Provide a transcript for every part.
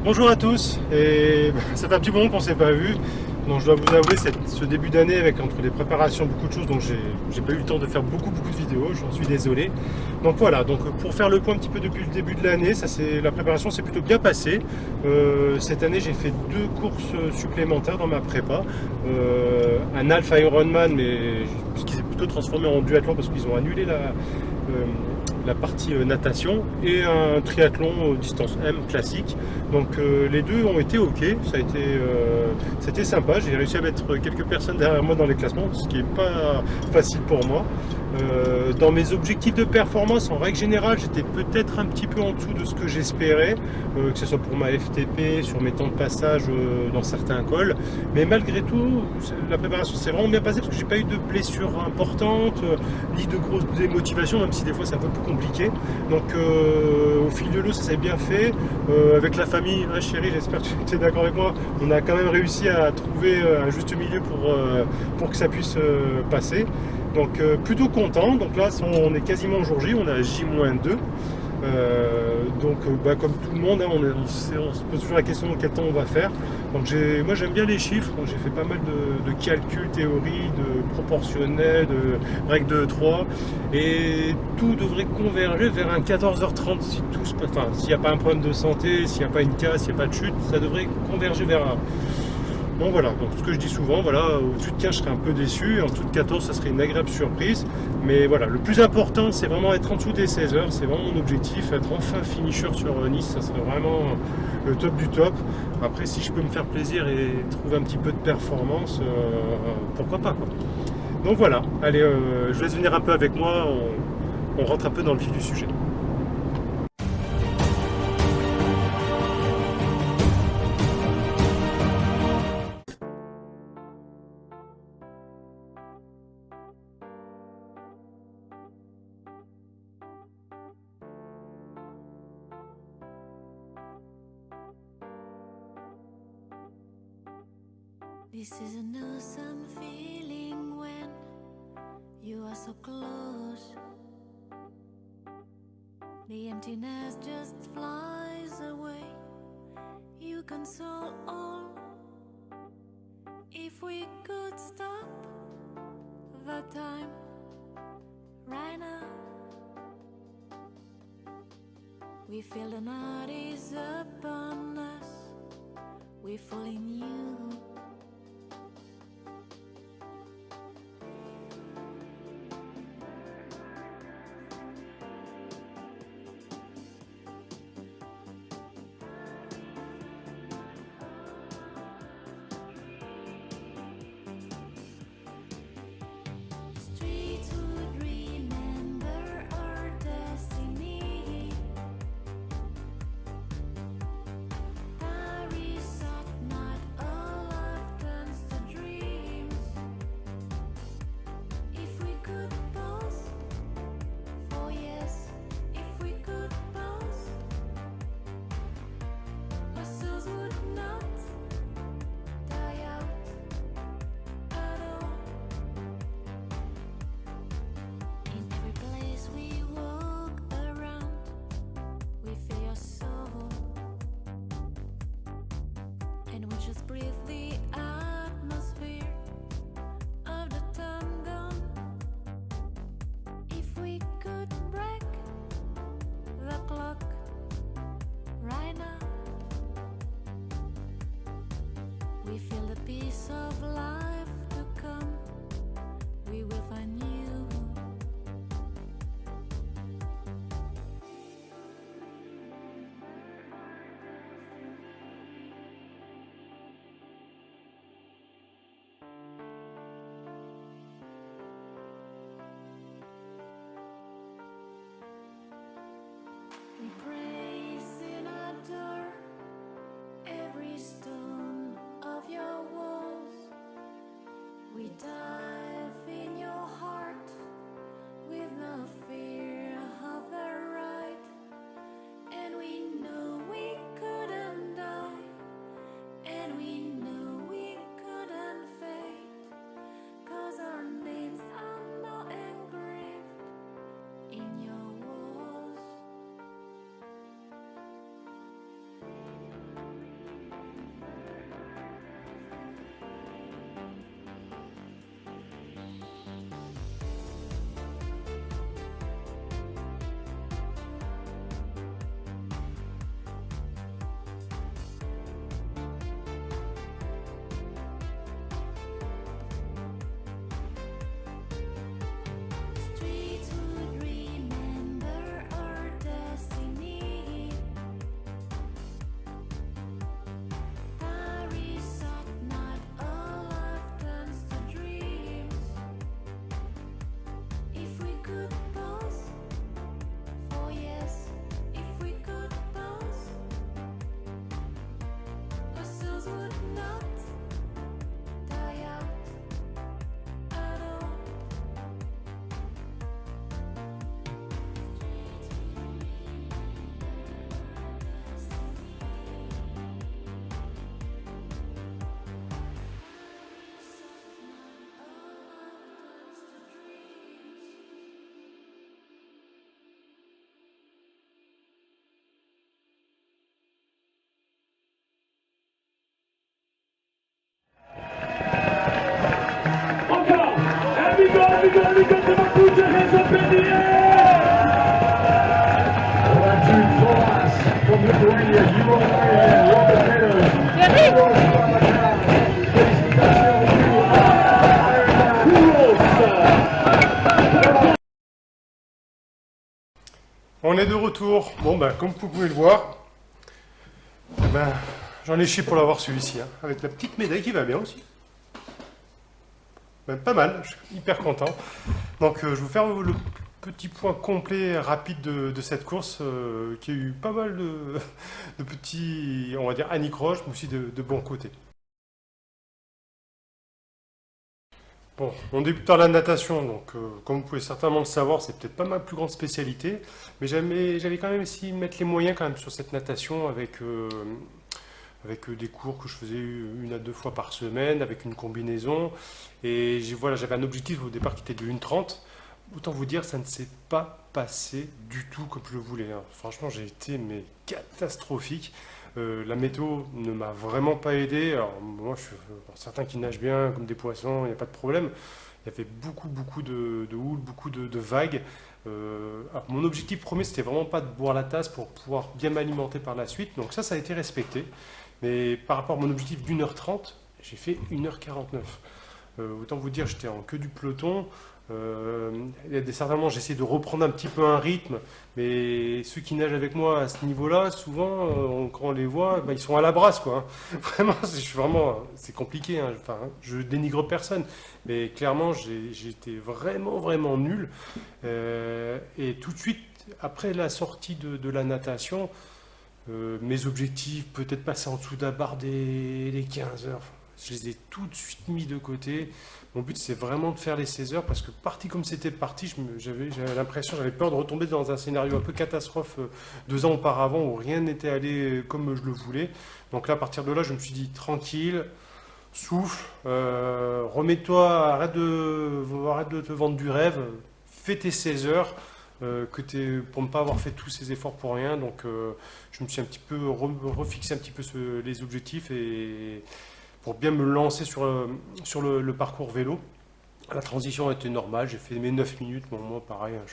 Bonjour à tous, et ça fait un petit moment qu'on ne s'est pas vu, donc je dois vous avouer ce début d'année avec entre les préparations, beaucoup de choses, donc j'ai pas eu le temps de faire beaucoup de vidéos, j'en suis désolé. Donc voilà, donc pour faire le point un petit peu depuis le début de l'année, la préparation s'est plutôt bien passée. Cette année j'ai fait 2 courses supplémentaires dans ma prépa, un Alpha Ironman, mais qui s'est plutôt transformé en duathlon parce qu'ils ont annulé la partie natation, et un triathlon distance M classique. Donc les deux ont été ok, c'était sympa. J'ai réussi à mettre quelques personnes derrière moi dans les classements, ce qui n'est pas facile pour moi. Dans mes objectifs de performance, en règle générale, j'étais peut-être un petit peu en dessous de ce que j'espérais, que ce soit pour ma FTP, sur mes temps de passage dans certains cols. Mais malgré tout, la préparation s'est vraiment bien passée parce que j'ai pas eu de blessures importantes, ni de grosses démotivations, même si des fois c'est un peu plus compliqué. Donc au fil de l'eau, ça s'est bien fait. Avec la famille, ouais, chérie, j'espère que tu es d'accord avec moi, on a quand même réussi à trouver un juste milieu pour que ça puisse passer. Donc plutôt content. Donc là on est quasiment au jour J, on est à J-2. Comme tout le monde, hein, on se pose toujours la question de quel temps on va faire. Donc moi j'aime bien les chiffres, j'ai fait pas mal de calculs, théories, de proportionnels, de règles de 3, et tout devrait converger vers un 14h30 si s'il n'y a pas un problème de santé, s'il n'y a pas une casse, s'il n'y a pas de chute, ça devrait converger vers un. Bon voilà, donc ce que je dis souvent, voilà, au-dessus de 15 je serais un peu déçu, en dessous de 14 ça serait une agréable surprise, mais voilà, le plus important c'est vraiment être en dessous des 16 heures, c'est vraiment mon objectif, être enfin finisher sur Nice, ça serait vraiment le top du top. Après si je peux me faire plaisir et trouver un petit peu de performance, pourquoi pas quoi. Donc voilà, allez, je vous laisse venir un peu avec moi, on rentre un peu dans le vif du sujet. This is an awesome feeling when you are so close. The emptiness just flies away. You console all. If we could stop the time right now, we feel the night is upon us. We fall in you. Streets would remember our destiny. Paris at night, all life turns to dreams. If we could pause for years, if we could pause, our souls would not die out at all. In every place we walk around, we feel your soul, and we just breathe the atmosphere of the time gone. If we could break the clock right now, we feel the peace of life to come. We will find you. We praise and adore every stone of your walls. On est de retour. Bon, ben, comme vous pouvez le voir, ben, j'en ai chié pour l'avoir celui-ci, hein, avec la petite médaille qui va bien aussi. Ben, pas mal, je suis hyper content. Donc, je vais vous faire le petit point complet, rapide de cette course, qui a eu pas mal de petits, on va dire, anicroches, mais aussi de bons côtés. Bon, on débute par la natation, donc comme vous pouvez certainement le savoir, c'est peut-être pas ma plus grande spécialité, mais j'avais quand même essayé de mettre les moyens quand même sur cette natation avec des cours que je faisais 1 à 2 fois par semaine, avec une combinaison, et voilà, j'avais un objectif au départ qui était de 1,30. Autant vous dire, ça ne s'est pas passé du tout comme je le voulais, hein. Franchement, j'ai été mais catastrophique. La météo ne m'a vraiment pas aidé. Alors, moi, je suis certains qui nagent bien comme des poissons, il n'y a pas de problème. Il y avait beaucoup de houle, beaucoup de vagues. Alors, mon objectif premier, c'était vraiment pas de boire la tasse pour pouvoir bien m'alimenter par la suite. Donc ça a été respecté. Mais par rapport à mon objectif d'1h30, j'ai fait 1h49. Autant vous dire, j'étais en queue du peloton. Certainement, j'essaie de reprendre un petit peu un rythme, mais ceux qui nagent avec moi à ce niveau-là, souvent, quand on les voit, ben, ils sont à la brasse, quoi, hein. C'est compliqué, hein. Enfin, je dénigre personne, mais clairement, j'ai été vraiment nul. Et tout de suite, après la sortie de la natation, mes objectifs, peut-être passer en dessous de la barre des 15 heures. Je les ai tout de suite mis de côté. Mon but, c'est vraiment de faire les 16 heures parce que parti comme c'était parti, j'avais l'impression, j'avais peur de retomber dans un scénario un peu catastrophe 2 ans auparavant où rien n'était allé comme je le voulais. Donc là, à partir de là, je me suis dit tranquille, souffle, remets-toi, arrête de te vendre du rêve, fais tes 16 heures. Pour ne pas avoir fait tous ces efforts pour rien. Donc je me suis un petit peu refixé un petit peu les objectifs et pour bien me lancer sur le parcours vélo. La transition a été normale, j'ai fait mes 9 minutes. Bon, moi pareil, hein,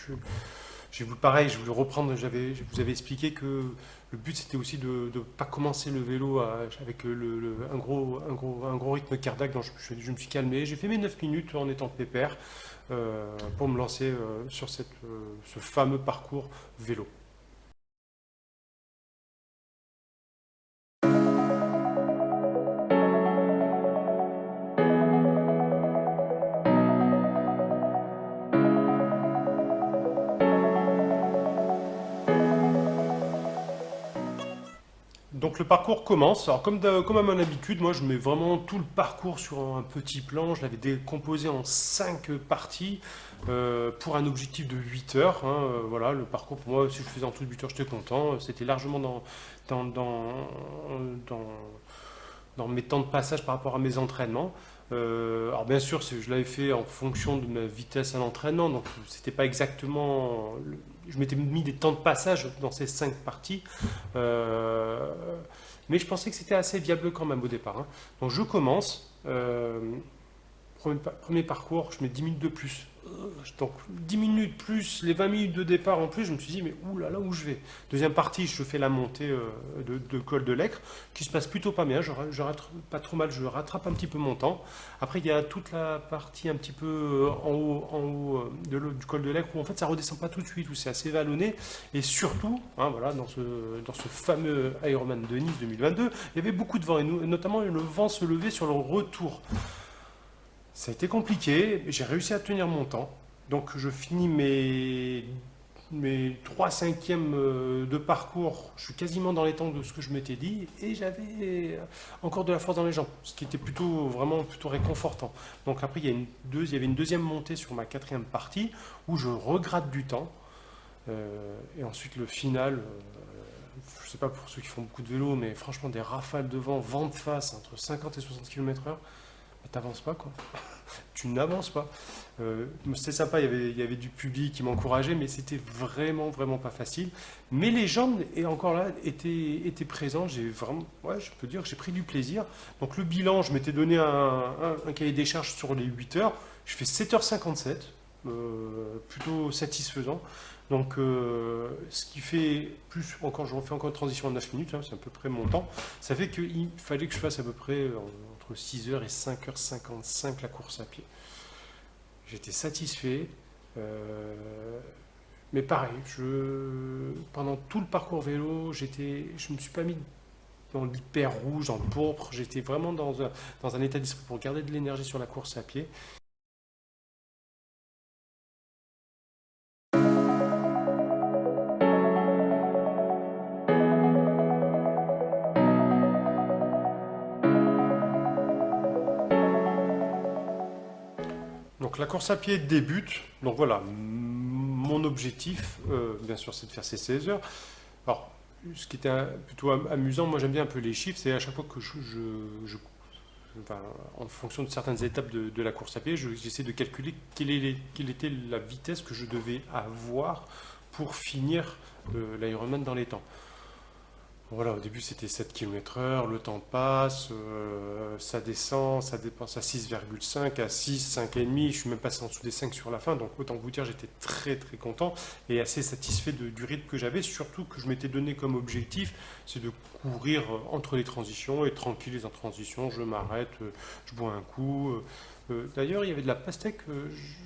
je voulais reprendre, je vous avais expliqué que le but c'était aussi de ne pas commencer le vélo avec un gros rythme cardiaque. Donc je me suis calmé, j'ai fait mes 9 minutes en étant pépère pour me lancer sur ce fameux parcours vélo. Donc le parcours commence. Alors comme à mon habitude, moi je mets vraiment tout le parcours sur un petit plan. Je l'avais décomposé en 5 parties pour un objectif de 8 heures, hein. Voilà, le parcours pour moi, si je faisais en tout 8 heures, j'étais content. C'était largement dans, dans, dans, dans mes temps de passage par rapport à mes entraînements. Alors bien sûr, je l'avais fait en fonction de ma vitesse à l'entraînement, donc c'était pas exactement. Je m'étais mis des temps de passage dans ces 5 parties, mais je pensais que c'était assez viable quand même au départ, hein. Donc je commence. Premier parcours, je mets 10 minutes de plus. Donc 10 minutes plus les 20 minutes de départ en plus, je me suis dit, mais oulala, où je vais? Deuxième partie, je fais la montée de col de l'Ecre, qui se passe plutôt pas bien, je rattrape pas trop mal, je rattrape un petit peu mon temps. Après, il y a toute la partie un petit peu en haut du col de l'Ecre, où en fait ça redescend pas tout de suite, où c'est assez vallonné. Et surtout, hein, voilà, dans ce fameux Ironman de Nice 2022, il y avait beaucoup de vent, et notamment le vent se levait sur le retour. Ça a été compliqué, j'ai réussi à tenir mon temps. Donc je finis mes 3/5 de parcours. Je suis quasiment dans les temps de ce que je m'étais dit et j'avais encore de la force dans les jambes, ce qui était vraiment plutôt réconfortant. Donc après, il y avait une deuxième montée sur ma 4e partie où je regrade du temps. Et ensuite le final, je ne sais pas pour ceux qui font beaucoup de vélo, mais franchement des rafales de vent de face entre 50 et 60 km/h. T'avances pas, quoi. Tu n'avances pas. C'était sympa, il y avait du public qui m'encourageait, mais c'était vraiment pas facile. Mais les gens, et encore là, étaient présents. J'ai vraiment, ouais, je peux dire que j'ai pris du plaisir. Donc le bilan, je m'étais donné un cahier des charges sur les 8 heures. Je fais 7h57. plutôt satisfaisant. Donc, ce qui fait plus, encore, je refais encore une transition en 9 minutes, hein, c'est à peu près mon temps. Ça fait qu'il fallait que je fasse à peu près entre 6h et 5h55 la course à pied. J'étais satisfait. Mais pareil, pendant tout le parcours vélo, je ne me suis pas mis dans l'hyper rouge, dans le pourpre. J'étais vraiment dans un état d'esprit pour garder de l'énergie sur la course à pied. Donc la course à pied débute. Donc voilà, mon objectif, bien sûr, c'est de faire ces 16 heures. Alors, ce qui était plutôt amusant, moi j'aime bien un peu les chiffres, c'est à chaque fois que enfin, en fonction de certaines étapes de la course à pied, j'essaie de calculer quelle était la vitesse que je devais avoir pour finir l'Ironman dans les temps. Voilà, au début c'était 7 km/h, le temps passe, ça descend, ça dépense à 6,5, à 6, 5,5, je suis même passé en dessous des 5 sur la fin, donc autant vous dire j'étais très très content et assez satisfait du rythme que j'avais, surtout que je m'étais donné comme objectif, c'est de courir entre les transitions et tranquille en transition, je m'arrête, je bois un coup. D'ailleurs, il y avait de la pastèque,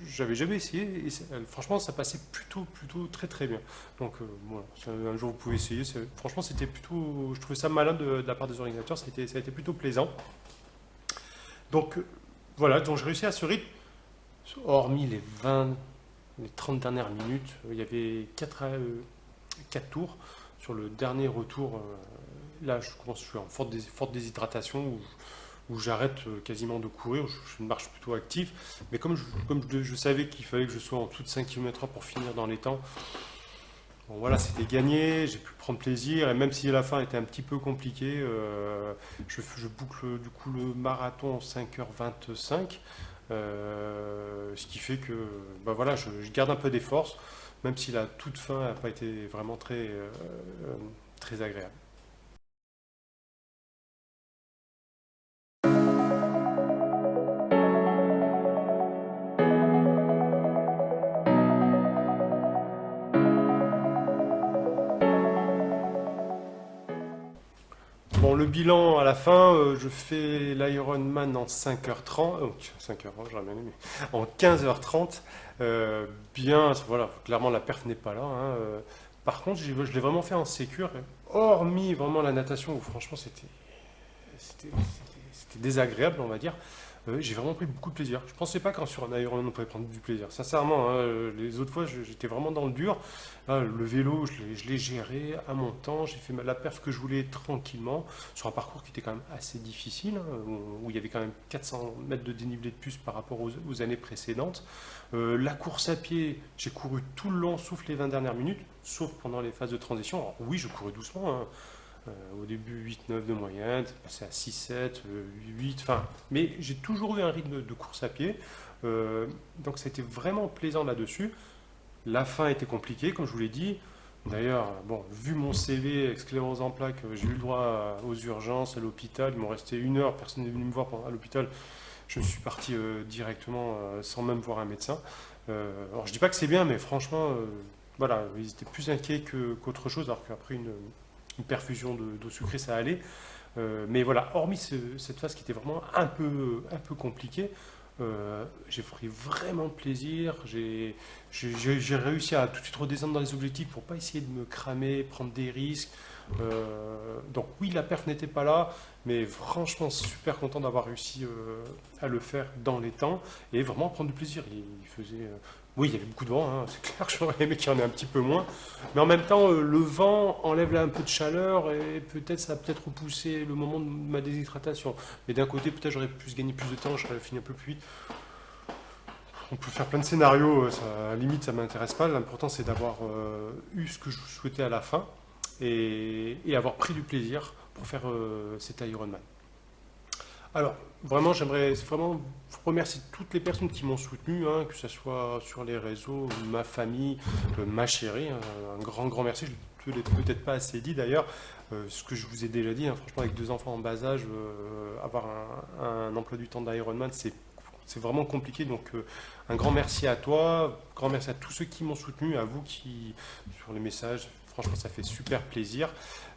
j'avais jamais essayé et franchement ça passait plutôt très bien. Donc voilà, un jour vous pouvez essayer. Franchement, c'était plutôt, je trouvais ça malin de la part des organisateurs. Ça a été plutôt plaisant. Donc voilà, donc j'ai réussi à ce rythme. Hormis les 30 dernières minutes, il y avait 4 tours. Sur le dernier retour, là, je suis en forte déshydratation où j'arrête quasiment de courir, je fais une marche plutôt active. Mais comme je savais qu'il fallait que je sois en dessous de 5 km/h pour finir dans les temps, bon, voilà, c'était gagné, j'ai pu prendre plaisir, et même si la fin était un petit peu compliquée, je boucle du coup le marathon en 5h25, ce qui fait que bah voilà, je garde un peu des forces, même si la toute fin n'a pas été vraiment très agréable. Bon, le bilan à la fin, je fais l'Ironman en 5h30, 5h, j'aurais bien aimé, en 15h30. Bien, voilà, clairement la perf n'est pas là, hein. Par contre, je l'ai vraiment fait en sécure, hormis vraiment la natation où franchement c'était- c'était désagréable, on va dire. J'ai vraiment pris beaucoup de plaisir. Je pensais pas qu'en sur un Ironman on pouvait prendre du plaisir. Sincèrement, hein, les autres fois j'étais vraiment dans le dur. Là, le vélo, je l'ai géré à mon temps. J'ai fait la perf que je voulais tranquillement sur un parcours qui était quand même assez difficile, hein, où il y avait quand même 400 mètres de dénivelé de plus par rapport aux années précédentes. La course à pied, j'ai couru tout le long, sauf les 20 dernières minutes, sauf pendant les phases de transition. Alors oui, je courais doucement, hein. Au début 8-9 de moyenne, c'est passé à 6-7, 8, enfin, mais j'ai toujours eu un rythme de course à pied, donc c'était vraiment plaisant là-dessus. La fin était compliquée, comme je vous l'ai dit. D'ailleurs, bon, vu mon CV avec sclérose en plaques, j'ai eu le droit aux urgences, à l'hôpital, il m'en restait 1 heure, personne n'est venu me voir à l'hôpital, je suis parti directement sans même voir un médecin. Alors je dis pas que c'est bien, mais franchement, voilà, ils étaient plus inquiets qu'autre chose, alors qu'après une perfusion d'eau sucrée, ça allait. Mais voilà, hormis cette phase qui était vraiment un peu compliquée, j'ai pris vraiment plaisir. J'ai réussi à tout de suite redescendre dans les objectifs pour pas essayer de me cramer, prendre des risques. Donc oui, la perf n'était pas là, mais franchement super content d'avoir réussi à le faire dans les temps et vraiment prendre du plaisir. Il faisait, oui, il y avait beaucoup de vent, hein, c'est clair que j'aurais aimé qu'il y en ait un petit peu moins, mais en même temps, le vent enlève là un peu de chaleur et peut-être ça a peut-être repoussé le moment de ma déshydratation. Mais d'un côté, peut-être j'aurais pu gagner plus de temps, j'aurais fini un peu plus vite. On peut faire plein de scénarios, ça, à la limite ça m'intéresse pas. L'important c'est d'avoir eu ce que je souhaitais à la fin et avoir pris du plaisir pour faire cet Ironman. Alors, vraiment, j'aimerais vraiment remercier toutes les personnes qui m'ont soutenu, hein, que ce soit sur les réseaux, ma famille, ma chérie, hein, un grand merci. Je ne l'ai peut-être pas assez dit d'ailleurs, ce que je vous ai déjà dit, hein, franchement, avec 2 enfants en bas âge, avoir un emploi du temps d'Ironman, c'est vraiment compliqué. Donc un grand merci à toi, grand merci à tous ceux qui m'ont soutenu, à vous qui sur les messages. Franchement, ça fait super plaisir.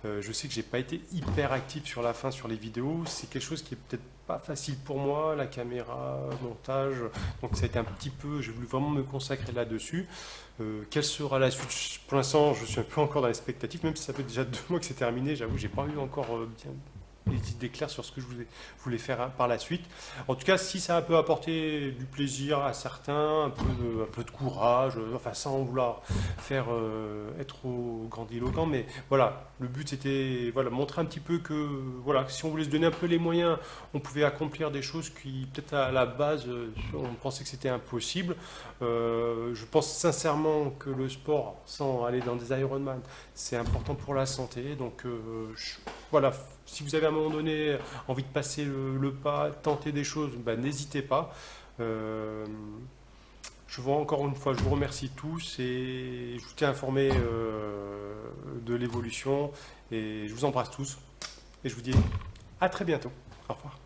Je sais que j'ai pas été hyper actif sur la fin sur les vidéos. C'est quelque chose qui est peut-être pas facile pour moi, la caméra, montage. Donc ça a été un petit peu, j'ai voulu vraiment me consacrer là-dessus. Quelle sera la suite? Pour l'instant, je suis un peu encore dans l'expectative, même si ça fait déjà 2 mois que c'est terminé. J'avoue, j'ai pas eu encore bien les idées claires sur ce que je voulais faire par la suite. En tout cas, si ça peut apporter du plaisir à certains, un peu de courage, enfin sans vouloir faire être au grandiloquent, mais voilà, le but c'était voilà, montrer un petit peu que voilà, si on voulait se donner un peu les moyens, on pouvait accomplir des choses qui peut-être à la base on pensait que c'était impossible. Je pense sincèrement que le sport, sans aller dans des Ironman, c'est important pour la santé. Donc voilà, si vous avez à un moment donné envie de passer le pas, tenter des choses, bah, n'hésitez pas. Je vous encore une fois, je vous remercie tous et je vous tiens informé de l'évolution et je vous embrasse tous et je vous dis à très bientôt. Au revoir.